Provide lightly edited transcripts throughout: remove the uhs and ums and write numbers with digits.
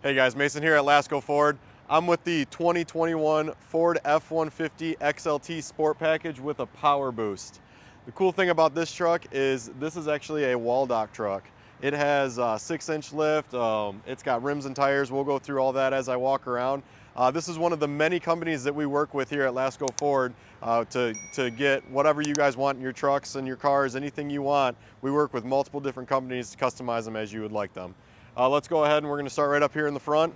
Hey guys, Mason here at Lasco Ford. I'm with the 2021 Ford F150 XLT Sport Package with a PowerBoost. The cool thing about this truck is this is actually a Waldoch truck. It has a 6-inch lift, it's got rims and tires. We'll go through all that as I walk around. This is one of the many companies that we work with here at Lasco Ford to get whatever you guys want in your trucks and your cars, anything you want. We work with multiple different companies to customize them as you would like them. Let's go ahead and we're going to start right up here in the front.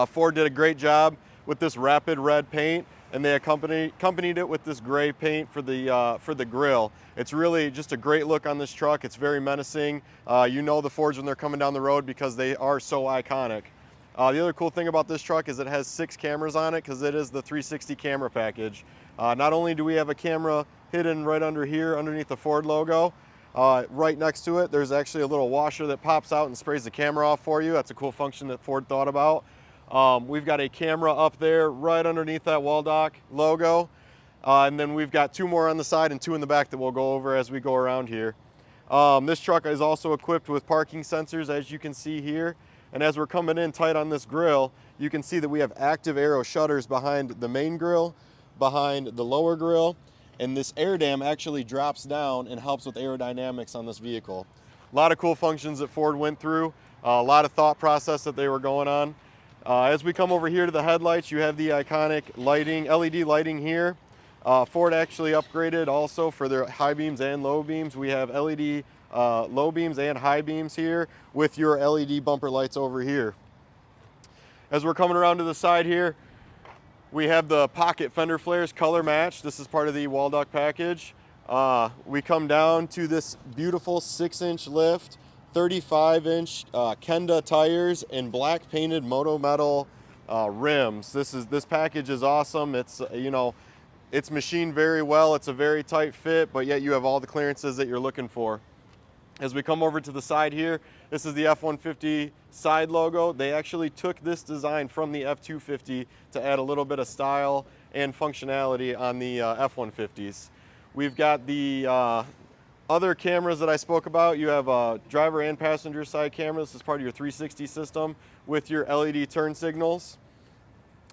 Ford did a great job with this rapid red paint, and they accompanied it with this gray paint for the grille. It's really just a great look on this truck. It's very menacing. You know the Fords when they're coming down the road because they are so iconic. The other cool thing about this truck is it has 6 cameras on it because it is the 360 camera package. Not only do we have a camera hidden right under here underneath the Ford logo, right next to it there's actually a little washer that pops out and sprays the camera off for you. That's a cool function that Ford thought about. We've got a camera up there right underneath that Waldoch logo, and then we've got 2 more on the side and 2 in the back that we'll go over as we go around here. This truck is also equipped with parking sensors, as you can see here, and as we're coming in tight on this grille, you can see that we have active aero shutters behind the main grille, behind the lower grille, and this air dam actually drops down and helps with aerodynamics on this vehicle. A lot of cool functions that Ford went through, a lot of thought process that they were going on. As we come over here to the headlights, you have the iconic lighting, LED lighting here. Ford actually upgraded also for their high beams and low beams. We have LED low beams and high beams here with your LED bumper lights over here. As we're coming around to the side here, we have the pocket fender flares color matched. This is part of the Waldoch package. We come down to this beautiful 6-inch lift, 35-inch Kenda tires, and black painted Moto metal rims. This package is awesome. It's it's machined very well. It's a very tight fit, but yet you have all the clearances that you're looking for. As we come over to the side here, this is the F150 side logo. They actually took this design from the F250 to add a little bit of style and functionality on the F150s. We've got the other cameras that I spoke about. You have a driver and passenger side camera. This is part of your 360 system with your LED turn signals.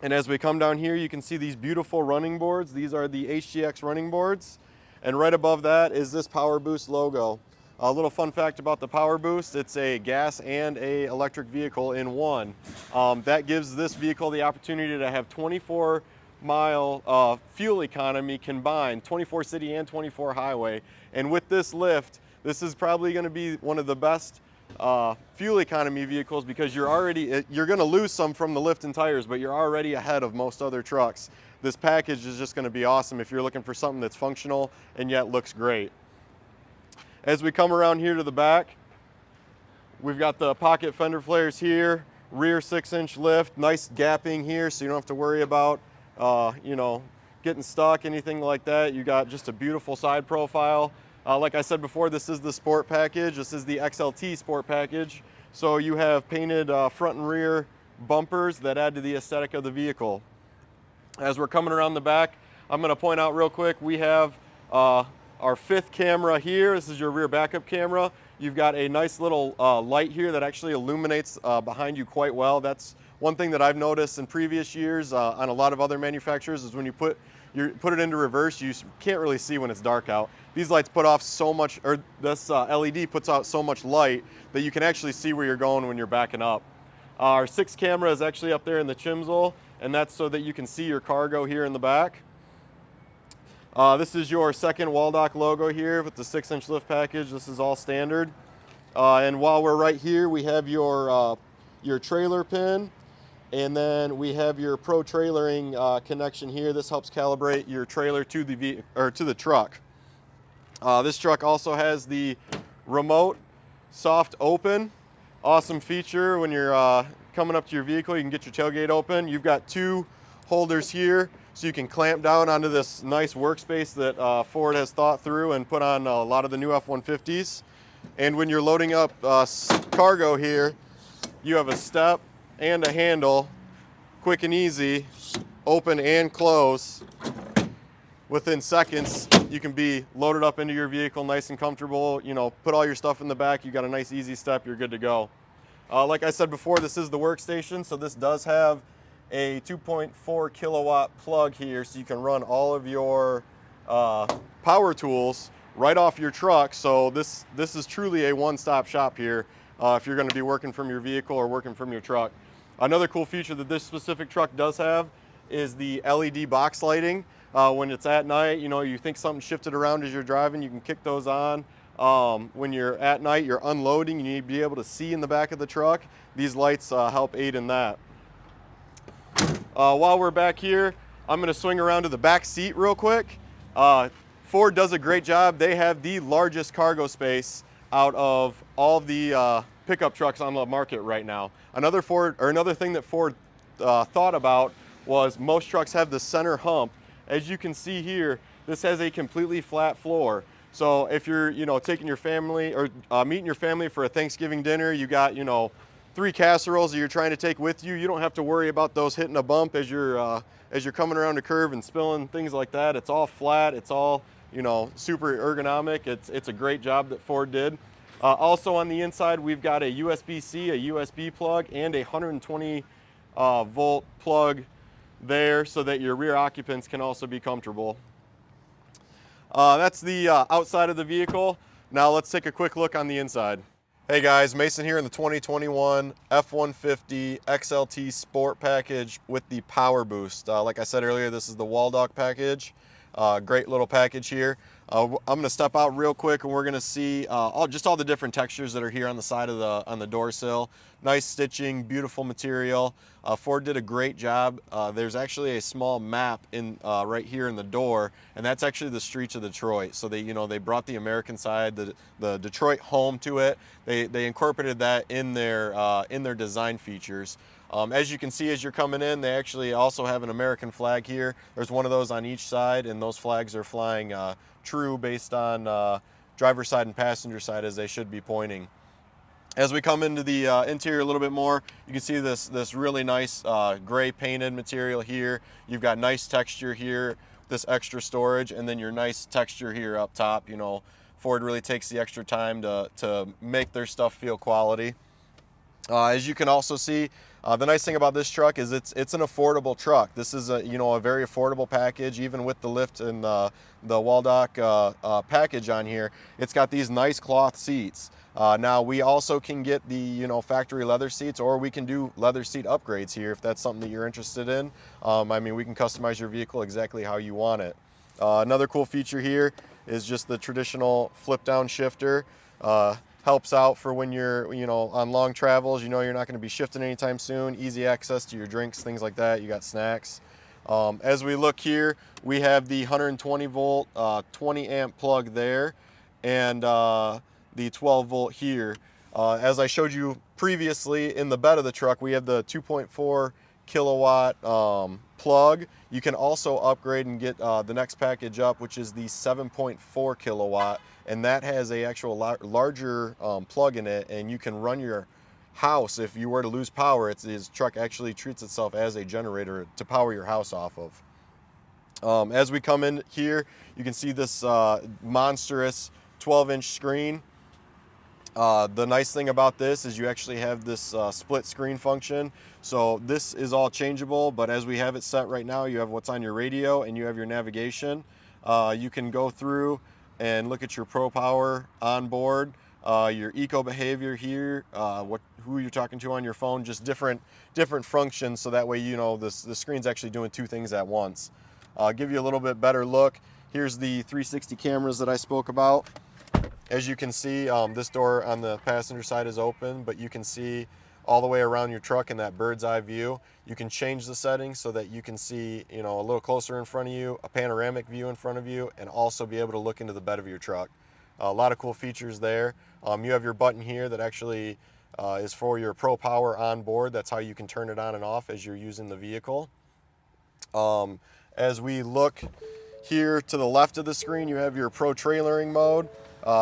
And as we come down here, you can see these beautiful running boards. These are the HGX running boards. And right above that is this PowerBoost logo. A little fun fact about the PowerBoost, it's a gas and a electric vehicle in one. That gives this vehicle the opportunity to have 24-mile fuel economy combined, 24 city and 24 highway. And with this lift, this is probably going to be one of the best fuel economy vehicles because you're going to lose some from the lift and tires, but you're already ahead of most other trucks. This package is just going to be awesome if you're looking for something that's functional and yet looks great. As we come around here to the back, we've got the pocket fender flares here, rear 6-inch lift, nice gapping here so you don't have to worry about getting stuck, anything like that. You got just a beautiful side profile. Like I said before, this is the Sport Package. This is the XLT Sport Package. So you have painted front and rear bumpers that add to the aesthetic of the vehicle. As we're coming around the back, I'm going to point out real quick, we have our 5th camera here. This is your rear backup camera. You've got a nice little light here that actually illuminates behind you quite well. That's one thing that I've noticed in previous years on a lot of other manufacturers is when you put it into reverse, you can't really see when it's dark out. These lights put off so much, or this LED puts out so much light that you can actually see where you're going when you're backing up. Our 6th camera is actually up there in the chimsel, and that's so that you can see your cargo here in the back. This is your 2nd Waldoch logo here with the 6-inch lift package. This is all standard. And while we're right here, we have your trailer pin, and then we have your pro trailering connection here. This helps calibrate your trailer to the truck. This truck also has the remote soft open. Awesome feature when you're coming up to your vehicle. You can get your tailgate open. You've got 2 holders here, so you can clamp down onto this nice workspace that Ford has thought through and put on a lot of the new F-150s. And when you're loading up cargo here, you have a step and a handle, quick and easy, open and close. Within seconds, you can be loaded up into your vehicle nice and comfortable. Put all your stuff in the back. You got a nice easy step, you're good to go. Like I said before, this is the workstation, so this does have a 2.4 kilowatt plug here, so you can run all of your power tools right off your truck. So this is truly a one-stop shop here if you're going to be working from your vehicle or working from your truck. Another cool feature that this specific truck does have is the LED box lighting. When it's at night, you know, you think something shifted around as you're driving, you can kick those on. When you're at night, you're unloading, you need to be able to see in the back of the truck. These lights help aid in that. While we're back here, I'm going to swing around to the back seat real quick. Ford does a great job. They have the largest cargo space out of all the pickup trucks on the market right now. Another thing that Ford thought about was most trucks have the center hump. As you can see here, this has a completely flat floor. So if you're, you know, taking your family or meeting your family for a Thanksgiving dinner, you got, you know, 3 casseroles that you're trying to take with you. You don't have to worry about those hitting a bump as you're coming around a curve and spilling, things like that. It's all flat. It's all, you know, super ergonomic. It's a great job that Ford did. Also on the inside, we've got a USB-C, a USB plug, and a 120 volt plug there so that your rear occupants can also be comfortable. That's the outside of the vehicle. Now let's take a quick look on the inside. Hey guys, Mason here in the 2021 F150 XLT Sport package with the PowerBoost. Like I said earlier, this is the Waldoch package. Great little package here. I'm going to step out real quick and we're going to see all the different textures that are here on the side of the door sill. Nice stitching, beautiful material. Ford did a great job. There's actually a small map in right here in the door, and that's actually the streets of Detroit. So they brought the American side, the Detroit home to it. They incorporated that in their design features. As you can see as you're coming in, they actually also have an American flag here. There's one of those on each side, and those flags are flying true based on driver's side and passenger side as they should be pointing. As we come into the interior a little bit more, you can see this really nice gray painted material here. You've got nice texture here, this extra storage, and then your nice texture here up top. You know, Ford really takes the extra time to make their stuff feel quality. As you can also see, the nice thing about this truck is it's an affordable truck. This is a very affordable package, even with the lift and the Waldoch package on here. It's got these nice cloth seats. Now we also can get the factory leather seats, or we can do leather seat upgrades here if that's something that you're interested in. I mean, we can customize your vehicle exactly how you want it. Another cool feature here is just the traditional flip down shifter. Helps out for when you're on long travels. You're not going to be shifting anytime soon. Easy access to your drinks, things like that. You got snacks. As we look here, we have the 120 volt 20 amp plug there, and the 12 volt here. As I showed you previously, in the bed of the truck we have the 2.4 kilowatt plug. You can also upgrade and get the next package up, which is the 7.4 kilowatt, and that has a actual larger plug in it, and you can run your house if you were to lose power. This truck actually treats itself as a generator to power your house off of. As we come in here, you can see this monstrous 12-inch screen. The nice thing about this is you actually have this split screen function. So this is all changeable, but as we have it set right now, you have what's on your radio and you have your navigation. You can go through and look at your Pro Power on board, your eco behavior here, who you're talking to on your phone, just different functions, so that way the screen's actually doing 2 things at once. Give you a little bit better look. Here's the 360 cameras that I spoke about. As you can see, this door on the passenger side is open, but you can see all the way around your truck in that bird's eye view. You can change the settings so that you can see a little closer in front of you, a panoramic view in front of you, and also be able to look into the bed of your truck. A lot of cool features there. You have your button here that actually is for your Pro Power on board. That's how you can turn it on and off as you're using the vehicle. As we look here to the left of the screen, you have your Pro Trailering mode.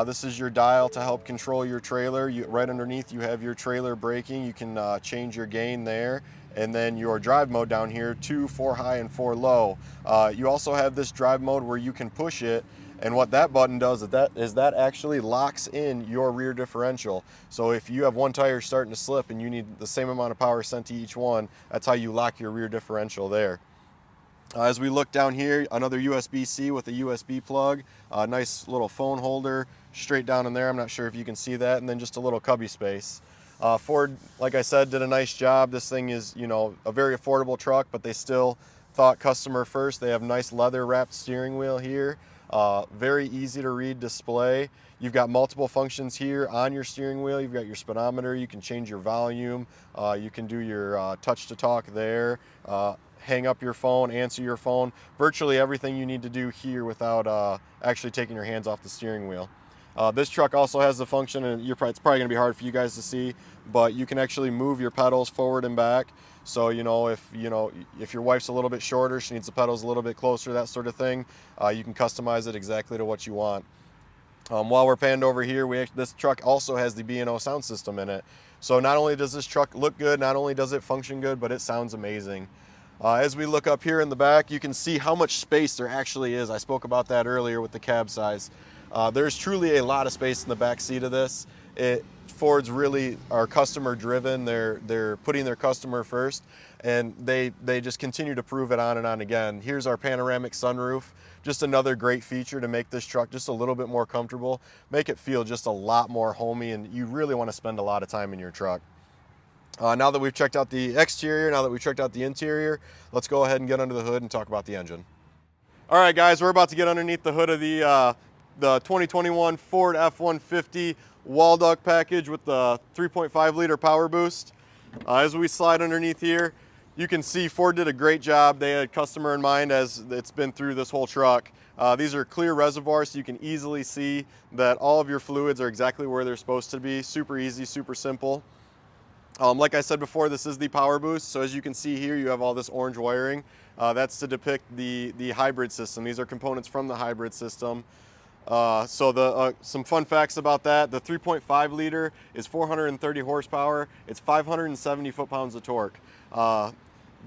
This is your dial to help control your trailer. Right underneath you have your trailer braking. You can change your gain there. And then your drive mode down here, 2, 4 high and 4 low. You also have this drive mode where you can push it And what that button does is that actually locks in your rear differential. So if you have one tire starting to slip and you need the same amount of power sent to each one, that's how you lock your rear differential there. As we look down here, another USB-C with a USB plug, a nice little phone holder straight down in there. I'm not sure if you can see that, and then just a little cubby space. Ford, like I said, did a nice job. This thing is, you know, a very affordable truck, but they still thought customer first. They have nice leather wrapped steering wheel here. Very easy to read display. You've got multiple functions here on your steering wheel. You've got your speedometer, you can change your volume, you can do your touch to talk there, hang up your phone, answer your phone, virtually everything you need to do here without actually taking your hands off the steering wheel. This truck also has the function, and it's probably going to be hard for you guys to see, but you can actually move your pedals forward and back. So if your wife's a little bit shorter, she needs the pedals a little bit closer, that sort of thing, you can customize it exactly to what you want. While we're panned over here, this truck also has the B&O sound system in it. So not only does this truck look good, not only does it function good, but it sounds amazing. As we look up here in the back, you can see how much space there actually is. I spoke about that earlier with the cab size. There's truly a lot of space in the back seat of this. Ford's really are customer driven. They're putting their customer first, and they just continue to prove it on and on again. Here's our panoramic sunroof. Just another great feature to make this truck just a little bit more comfortable, make it feel just a lot more homey, and you really want to spend a lot of time in your truck. Now that we've checked out the exterior, now that we've checked out the interior, let's go ahead and get under the hood and talk about the engine. All right, guys, we're about to get underneath the hood of the 2021 Ford F150 Waldoch package with the 3.5 liter PowerBoost. As we slide underneath here, you can see Ford did a great job. They had customer in mind as it's been through this whole truck. These are clear reservoirs, so you can easily see that all of your fluids are exactly where they're supposed to be. Super easy, super simple. Like I said before, this is the PowerBoost, so as you can see here, you have all this orange wiring. That's to depict the hybrid system. These are components from the hybrid system. Some fun facts about that: the 3.5 liter is 430 horsepower. It's 570 foot-pounds of torque.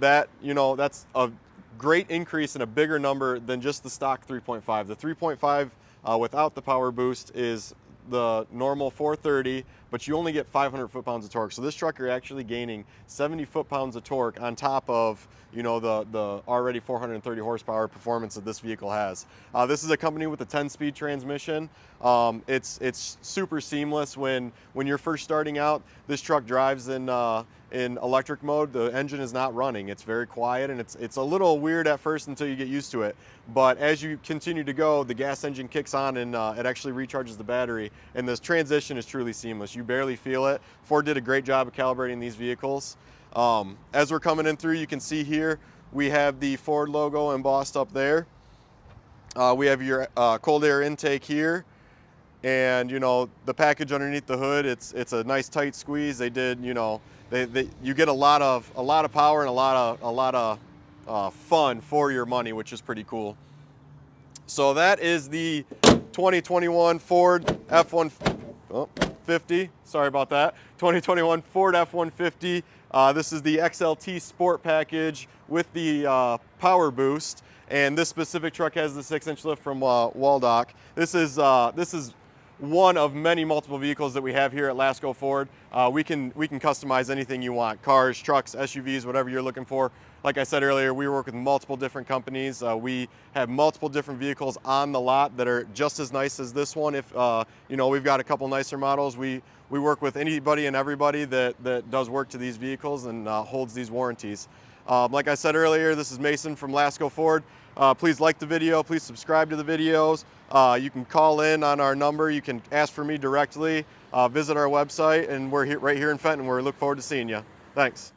That's a great increase and a bigger number than just the stock 3.5. The 3.5 without the PowerBoost is the normal 430, but you only get 500 foot-pounds of torque. So this truck, you're actually gaining 70 foot-pounds of torque on top of, the already 430 horsepower performance that this vehicle has. This is a company with a 10-speed transmission. It's super seamless when you're first starting out. This truck drives in electric mode. The engine is not running. It's very quiet, and it's a little weird at first until you get used to it. But as you continue to go, the gas engine kicks on, and it actually recharges the battery, and this transition is truly seamless. You barely feel it. Ford did a great job of calibrating these vehicles. As we're coming in through, you can see here we have the Ford logo embossed up there. We have your cold air intake here, and the package underneath the hood. It's a nice tight squeeze. They did, you get a lot of power and a lot of fun for your money, which is pretty cool. So that is the 2021 Ford F150. Sorry about that. 2021 Ford F150. This is the XLT Sport package with the PowerBoost, and this specific truck has the 6-inch lift from Waldoch. This is one of many multiple vehicles that we have here at Lasco Ford. We can customize anything you want: cars, trucks, SUVs, whatever you're looking for. Like I said earlier, we work with multiple different companies. We have multiple different vehicles on the lot that are just as nice as this one. If we've got a couple nicer models, we work with anybody and everybody that does work to these vehicles and holds these warranties. Like I said earlier, this is Mason from Lasco Ford. Please like the video, please subscribe to the videos. You can call in on our number, you can ask for me directly, visit our website, and we're right here in Fenton. We look forward to seeing you. Thanks.